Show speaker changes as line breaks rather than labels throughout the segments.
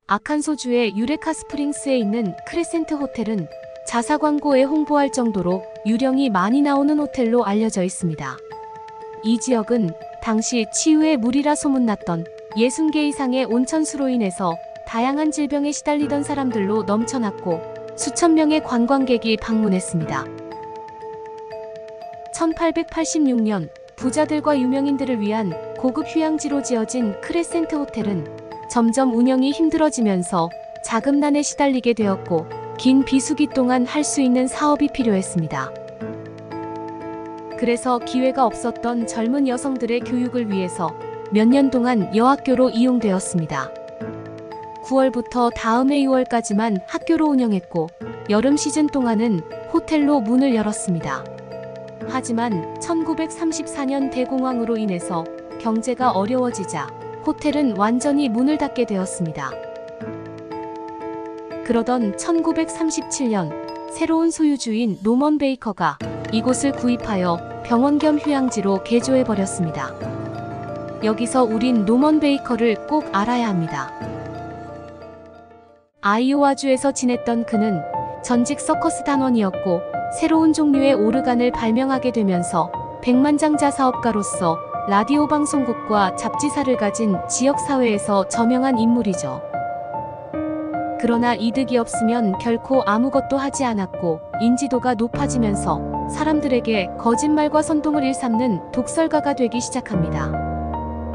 아칸소주의 유레카 스프링스에 있는 크레센트 호텔은 자사 광고에 홍보할 정도로 유령이 많이 나오는 호텔로 알려져 있습니다. 이 지역은 당시 치유의 물이라 소문났던 60개 이상의 온천수로 인해서 다양한 질병에 시달리던 사람들로 넘쳐났고 수천 명의 관광객이 방문했습니다. 1886년 부자들과 유명인들을 위한 고급 휴양지로 지어진 크레센트 호텔은 점점 운영이 힘들어지면서 자금난에 시달리게 되었고 긴 비수기 동안 할 수 있는 사업이 필요했습니다. 그래서 기회가 없었던 젊은 여성들의 교육을 위해서 몇 년 동안 여학교로 이용되었습니다. 9월부터 다음해 6월까지만 학교로 운영했고 여름 시즌 동안은 호텔로 문을 열었습니다. 하지만 1934년 대공황으로 인해서 경제가 어려워지자 호텔은 완전히 문을 닫게 되었습니다. 그러던 1937년 새로운 소유주인 노먼 베이커가 이곳을 구입하여 병원 겸 휴양지로 개조해버렸습니다. 여기서 우린 노먼 베이커를 꼭 알아야 합니다. 아이오와주에서 지냈던 그는 전직 서커스 단원이었고 새로운 종류의 오르간을 발명하게 되면서 백만장자 사업가로서 라디오 방송국과 잡지사를 가진 지역사회에서 저명한 인물이죠. 그러나 이득이 없으면 결코 아무것도 하지 않았고 인지도가 높아지면서 사람들에게 거짓말과 선동을 일삼는 독설가가 되기 시작합니다.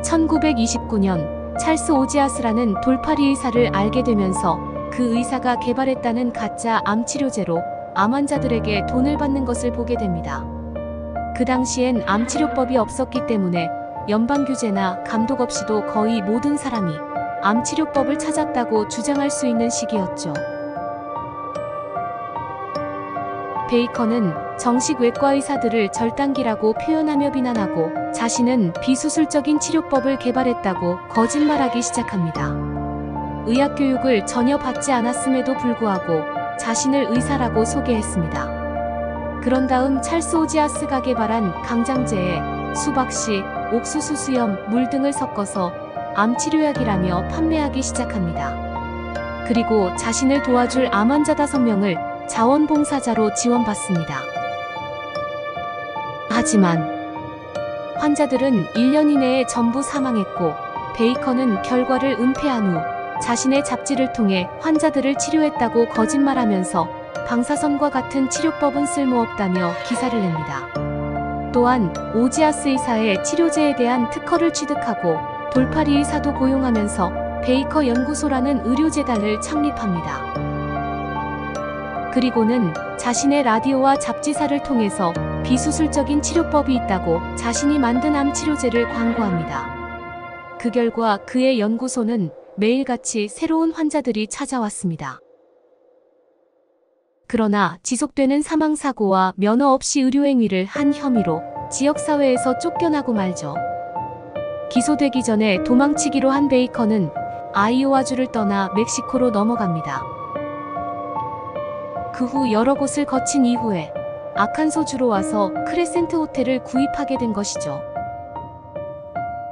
1929년 찰스 오지아스라는 돌팔이 의사를 알게 되면서 그 의사가 개발했다는 가짜 암치료제로 암 환자들에게 돈을 받는 것을 보게 됩니다. 그 당시엔 암치료법이 없었기 때문에 연방규제나 감독 없이도 거의 모든 사람이 암치료법을 찾았다고 주장할 수 있는 시기였죠. 베이커는 정식 외과 의사들을 절단기라고 표현하며 비난하고 자신은 비수술적인 치료법을 개발했다고 거짓말하기 시작합니다. 의학교육을 전혀 받지 않았음에도 불구하고 자신을 의사라고 소개했습니다. 그런 다음 찰스 오지아스가 개발한 강장제에 수박씨, 옥수수 수염, 물 등을 섞어서 암치료약이라며 판매하기 시작합니다. 그리고 자신을 도와줄 암 환자 5명을 자원봉사자로 지원받습니다. 하지만 환자들은 1년 이내에 전부 사망했고 베이커는 결과를 은폐한 후 자신의 잡지를 통해 환자들을 치료했다고 거짓말하면서 방사선과 같은 치료법은 쓸모없다며 기사를 냅니다. 또한 오지아스 의사의 치료제에 대한 특허를 취득하고 돌팔이 의사도 고용하면서 베이커 연구소라는 의료재단을 창립합니다. 그리고는 자신의 라디오와 잡지사를 통해서 비수술적인 치료법이 있다고 자신이 만든 암 치료제를 광고합니다. 그 결과 그의 연구소는 매일같이 새로운 환자들이 찾아왔습니다. 그러나 지속되는 사망사고와 면허 없이 의료행위를 한 혐의로 지역사회에서 쫓겨나고 말죠. 기소되기 전에 도망치기로 한 베이커는 아이오와주를 떠나 멕시코로 넘어갑니다. 그 후 여러 곳을 거친 이후에 아칸소주로 와서 크레센트 호텔을 구입하게 된 것이죠.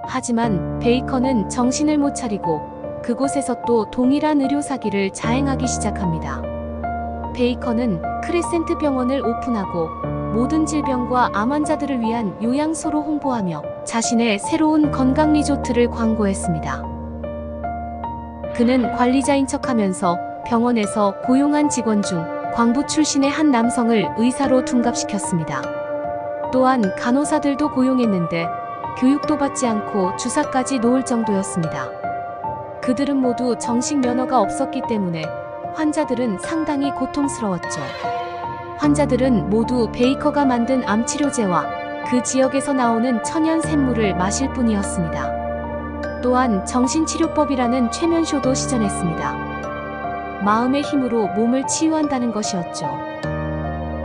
하지만 베이커는 정신을 못 차리고 그곳에서 또 동일한 의료 사기를 자행하기 시작합니다. 베이커는 크레센트 병원을 오픈하고 모든 질병과 암 환자들을 위한 요양소로 홍보하며 자신의 새로운 건강 리조트를 광고했습니다. 그는 관리자인 척하면서 병원에서 고용한 직원 중 광부 출신의 한 남성을 의사로 둔갑시켰습니다. 또한 간호사들도 고용했는데 교육도 받지 않고 주사까지 놓을 정도였습니다. 그들은 모두 정식 면허가 없었기 때문에 환자들은 상당히 고통스러웠죠. 환자들은 모두 베이커가 만든 암치료제와 그 지역에서 나오는 천연 샘물을 마실 뿐이었습니다. 또한 정신치료법이라는 최면쇼도 시전했습니다. 마음의 힘으로 몸을 치유한다는 것이었죠.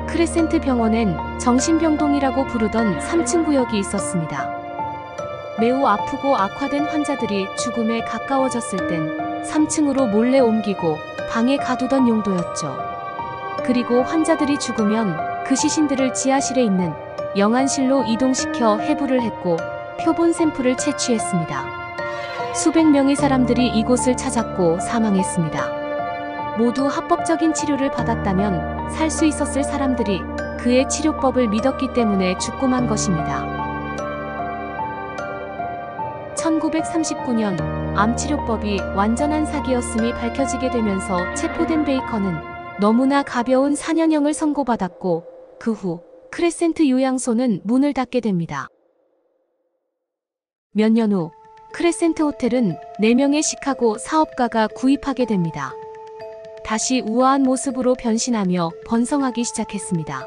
크레센트 병원엔 정신병동이라고 부르던 3층 구역이 있었습니다. 매우 아프고 악화된 환자들이 죽음에 가까워졌을 땐 3층으로 몰래 옮기고 방에 가두던 용도였죠. 그리고 환자들이 죽으면 그 시신들을 지하실에 있는 영안실로 이동시켜 해부를 했고 표본 샘플을 채취했습니다. 수백 명의 사람들이 이곳을 찾았고 사망했습니다. 모두 합법적인 치료를 받았다면 살 수 있었을 사람들이 그의 치료법을 믿었기 때문에 죽고만 것입니다. 1939년 암치료법이 완전한 사기였음이 밝혀지게 되면서 체포된 베이커는 너무나 가벼운 4년형을 선고받았고 그 후 크레센트 요양소는 문을 닫게 됩니다. 몇 년 후 크레센트 호텔은 4명의 시카고 사업가가 구입하게 됩니다. 다시 우아한 모습으로 변신하며 번성하기 시작했습니다.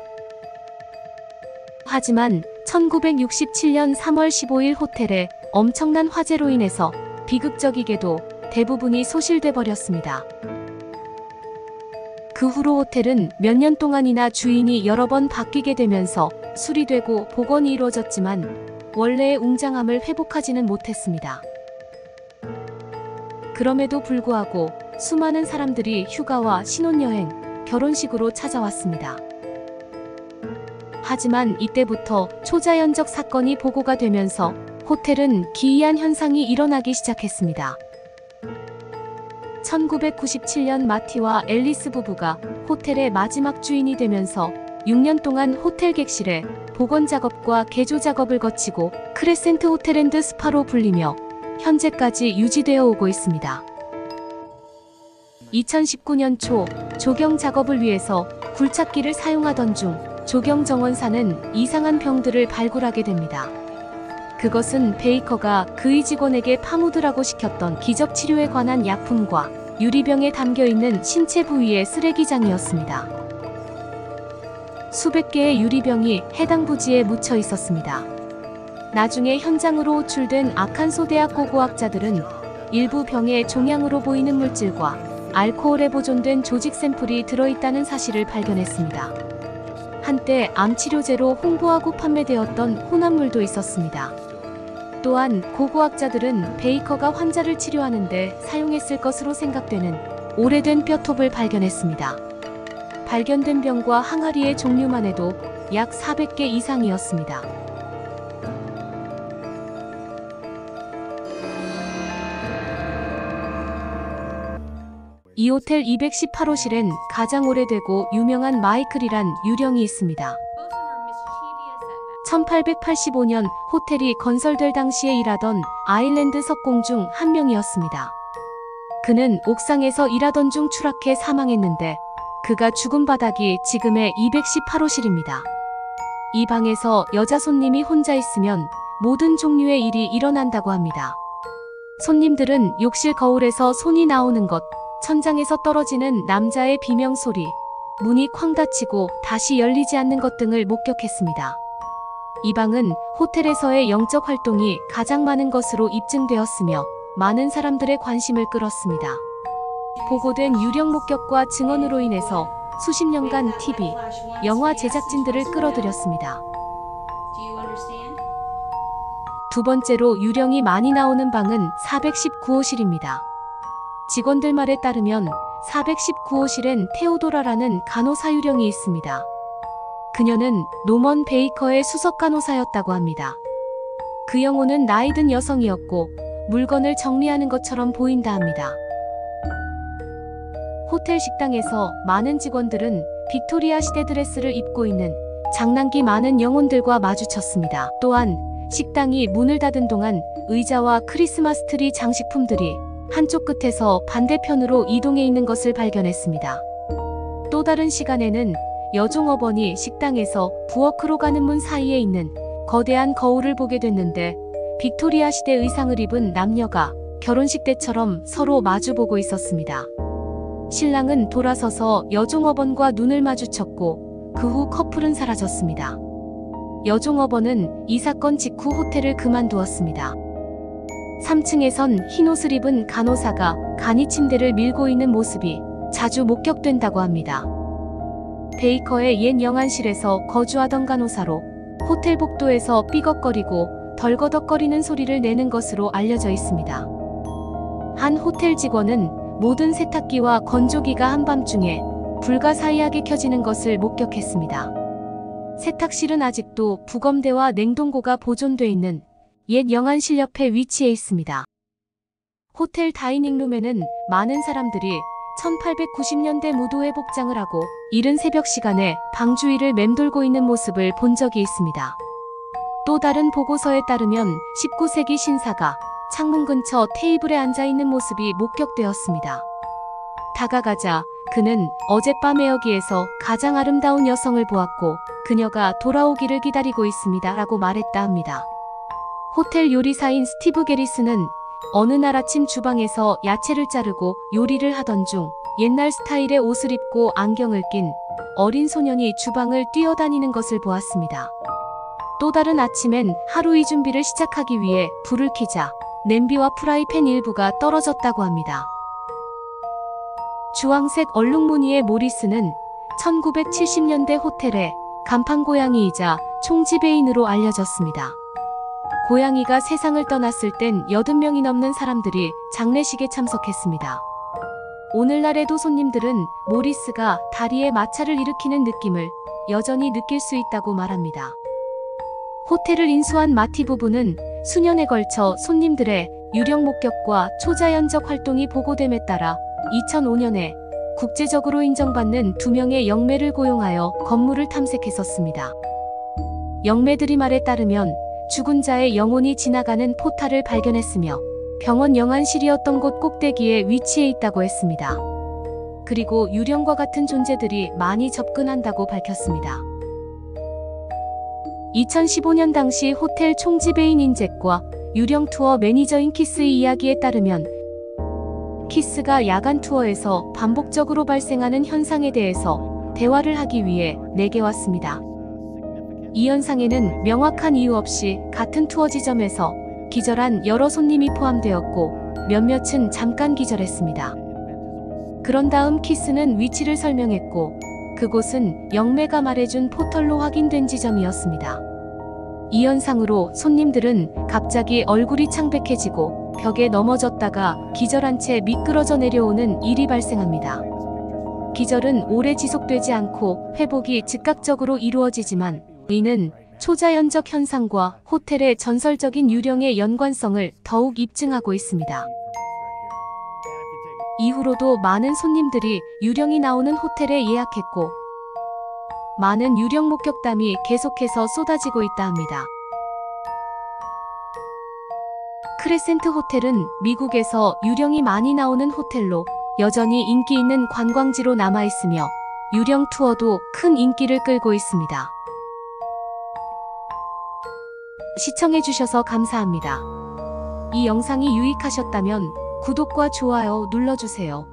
하지만 1967년 3월 15일 호텔의 엄청난 화재로 인해서 비극적이게도 대부분이 소실돼 버렸습니다. 그 후로 호텔은 몇 년 동안이나 주인이 여러 번 바뀌게 되면서 수리되고 복원이 이루어졌지만 원래의 웅장함을 회복하지는 못했습니다. 그럼에도 불구하고 수많은 사람들이 휴가와 신혼여행, 결혼식으로 찾아왔습니다. 하지만 이때부터 초자연적 사건이 보고가 되면서 호텔은 기이한 현상이 일어나기 시작했습니다. 1997년 마티와 앨리스 부부가 호텔의 마지막 주인이 되면서 6년 동안 호텔 객실에 복원 작업과 개조 작업을 거치고 크레센트 호텔 앤드 스파로 불리며 현재까지 유지되어 오고 있습니다. 2019년 초 조경 작업을 위해서 굴착기를 사용하던 중 조경 정원사는 이상한 병들을 발굴하게 됩니다. 그것은 베이커가 그의 직원에게 파묻으라고 시켰던 기적 치료에 관한 약품과 유리병에 담겨있는 신체 부위의 쓰레기장이었습니다. 수백 개의 유리병이 해당 부지에 묻혀 있었습니다. 나중에 현장으로 호출된 아칸소 대학 고고학자들은 일부 병에 종양으로 보이는 물질과 알코올에 보존된 조직 샘플이 들어있다는 사실을 발견했습니다. 한때 암치료제로 홍보하고 판매되었던 혼합물도 있었습니다. 또한 고고학자들은 베이커가 환자를 치료하는데 사용했을 것으로 생각되는 오래된 뼈톱을 발견했습니다. 발견된 병과 항아리의 종류만 해도 약 400개 이상이었습니다. 이 호텔 218호실엔 가장 오래되고 유명한 마이클이란 유령이 있습니다. 1885년 호텔이 건설될 당시에 일하던 아일랜드 석공 중 한 명이었습니다. 그는 옥상에서 일하던 중 추락해 사망했는데 그가 죽은 바닥이 지금의 218호실입니다. 이 방에서 여자 손님이 혼자 있으면 모든 종류의 일이 일어난다고 합니다. 손님들은 욕실 거울에서 손이 나오는 것, 천장에서 떨어지는 남자의 비명 소리, 문이 쾅 닫히고 다시 열리지 않는 것 등을 목격했습니다. 이 방은 호텔에서의 영적 활동이 가장 많은 것으로 입증되었으며 많은 사람들의 관심을 끌었습니다. 보고된 유령 목격과 증언으로 인해서 수십 년간 TV, 영화 제작진들을 끌어들였습니다. 두 번째로 유령이 많이 나오는 방은 419호실입니다. 직원들 말에 따르면 419호실엔 테오도라라는 간호사 유령이 있습니다. 그녀는 노먼 베이커의 수석 간호사였다고 합니다. 그 영혼은 나이든 여성이었고 물건을 정리하는 것처럼 보인다 합니다. 호텔 식당에서 많은 직원들은 빅토리아 시대 드레스를 입고 있는 장난기 많은 영혼들과 마주쳤습니다. 또한 식당이 문을 닫은 동안 의자와 크리스마스 트리 장식품들이 한쪽 끝에서 반대편으로 이동해 있는 것을 발견했습니다. 또 다른 시간에는 여종업원이 식당에서 부엌으로 가는 문 사이에 있는 거대한 거울을 보게 됐는데 빅토리아 시대 의상을 입은 남녀가 결혼식 때처럼 서로 마주보고 있었습니다. 신랑은 돌아서서 여종업원과 눈을 마주쳤고 그 후 커플은 사라졌습니다. 여종업원은 이 사건 직후 호텔을 그만두었습니다. 3층에선 흰옷을 입은 간호사가 간이 침대를 밀고 있는 모습이 자주 목격된다고 합니다. 베이커의 옛 영안실에서 거주하던 간호사로 호텔 복도에서 삐걱거리고 덜거덕거리는 소리를 내는 것으로 알려져 있습니다. 한 호텔 직원은 모든 세탁기와 건조기가 한밤중에 불가사의하게 켜지는 것을 목격했습니다. 세탁실은 아직도 부검대와 냉동고가 보존돼 있는 옛 영안실 옆에 위치해 있습니다. 호텔 다이닝룸에는 많은 사람들이 1890년대 무도회 복장을 하고 이른 새벽 시간에 방 주위를 맴돌고 있는 모습을 본 적이 있습니다. 또 다른 보고서에 따르면 19세기 신사가 창문 근처 테이블에 앉아 있는 모습이 목격되었습니다. 다가가자 그는 어젯밤에 여기에서 가장 아름다운 여성을 보았고 그녀가 돌아오기를 기다리고 있습니다 라고 말했다 합니다. 호텔 요리사인 스티브 게리스는 어느 날 아침 주방에서 야채를 자르고 요리를 하던 중 옛날 스타일의 옷을 입고 안경을 낀 어린 소년이 주방을 뛰어다니는 것을 보았습니다. 또 다른 아침엔 하루의 준비를 시작하기 위해 불을 켜자 냄비와 프라이팬 일부가 떨어졌다고 합니다. 주황색 얼룩 무늬의 모리스는 1970년대 호텔의 간판 고양이이자 총지배인으로 알려졌습니다. 고양이가 세상을 떠났을 땐 80명이 넘는 사람들이 장례식에 참석했습니다. 오늘날에도 손님들은 모리스가 다리에 마찰을 일으키는 느낌을 여전히 느낄 수 있다고 말합니다. 호텔을 인수한 마티 부부는 수년에 걸쳐 손님들의 유령 목격과 초자연적 활동이 보고됨에 따라 2005년에 국제적으로 인정받는 2명의 영매를 고용하여 건물을 탐색했었습니다. 영매들이 말에 따르면 죽은 자의 영혼이 지나가는 포탈을 발견했으며 병원 영안실이었던 곳 꼭대기에 위치해 있다고 했습니다. 그리고 유령과 같은 존재들이 많이 접근한다고 밝혔습니다. 2015년 당시 호텔 총지배인인 잭과 유령 투어 매니저인 키스의 이야기에 따르면 키스가 야간 투어에서 반복적으로 발생하는 현상에 대해서 대화를 하기 위해 내게 왔습니다. 이 현상에는 명확한 이유 없이 같은 투어 지점에서 기절한 여러 손님이 포함되었고 몇몇은 잠깐 기절했습니다. 그런 다음 키스는 위치를 설명했고 그곳은 영매가 말해준 포털로 확인된 지점이었습니다. 이 현상으로 손님들은 갑자기 얼굴이 창백해지고 벽에 넘어졌다가 기절한 채 미끄러져 내려오는 일이 발생합니다. 기절은 오래 지속되지 않고 회복이 즉각적으로 이루어지지만 이는 초자연적 현상과 호텔의 전설적인 유령의 연관성을 더욱 입증하고 있습니다. 이후로도 많은 손님들이 유령이 나오는 호텔에 예약했고 많은 유령 목격담이 계속해서 쏟아지고 있다 합니다. 크레센트 호텔은 미국에서 유령이 많이 나오는 호텔로 여전히 인기 있는 관광지로 남아있으며 유령 투어도 큰 인기를 끌고 있습니다. 시청해주셔서 감사합니다. 이 영상이 유익하셨다면 구독과 좋아요 눌러주세요.